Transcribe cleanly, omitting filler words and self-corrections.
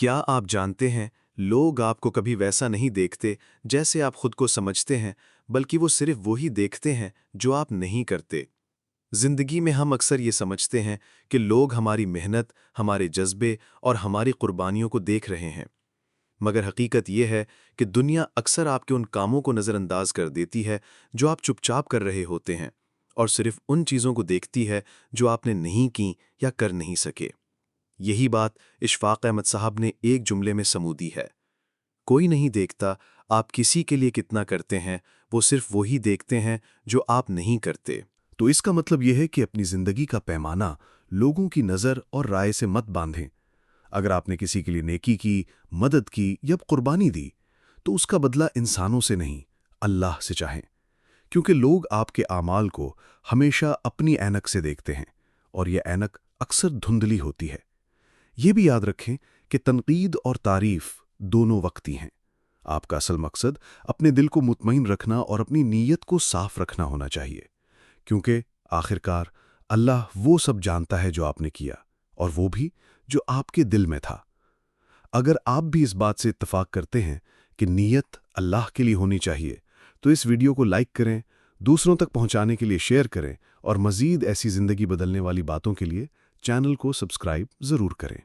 क्या आप जानते हैं, लोग आपको कभी वैसा नहीं देखते जैसे आप खुद को समझते हैं, बल्कि वो सिर्फ वही देखते हैं जो आप नहीं करते। जिंदगी में हम अक्सर ये समझते हैं कि लोग हमारी मेहनत, हमारे जज्बे और हमारी कुर्बानियों को देख रहे हैं, मगर हकीकत यह है कि दुनिया अक्सर आपके उन कामों को नज़रअंदाज कर देती है जो आप चुपचाप कर रहे होते हैं, और सिर्फ उन चीज़ों को देखती है जो आपने नहीं की या कर नहीं सके। यही बात इशफाक अहमद साहब ने एक जुमले में समूदी है। कोई नहीं देखता आप किसी के लिए कितना करते हैं, वो सिर्फ वही देखते हैं जो आप नहीं करते। तो इसका मतलब यह है कि अपनी जिंदगी का पैमाना लोगों की नज़र और राय से मत बांधें। अगर आपने किसी के लिए नेकी की, मदद की या कुर्बानी दी, तो उसका बदला इंसानों से नहीं, अल्लाह से चाहें। क्योंकि लोग आपके आमाल को हमेशा अपनी ऐनक से देखते हैं, और यह ऐनक अक्सर धुंधली होती है। ये भी याद रखें कि तनकीद और तारीफ दोनों वक्ती हैं। आपका असल मकसद अपने दिल को मुतमईन रखना और अपनी नीयत को साफ रखना होना चाहिए, क्योंकि आखिरकार अल्लाह वो सब जानता है जो आपने किया, और वो भी जो आपके दिल में था। अगर आप भी इस बात से इत्तफाक करते हैं कि नीयत अल्लाह के लिए होनी चाहिए, तो इस वीडियो को लाइक करें, दूसरों तक पहुंचाने के लिए शेयर करें, और मज़ीद ऐसी ज़िंदगी बदलने वाली बातों के लिए चैनल को सब्सक्राइब ज़रूर करें।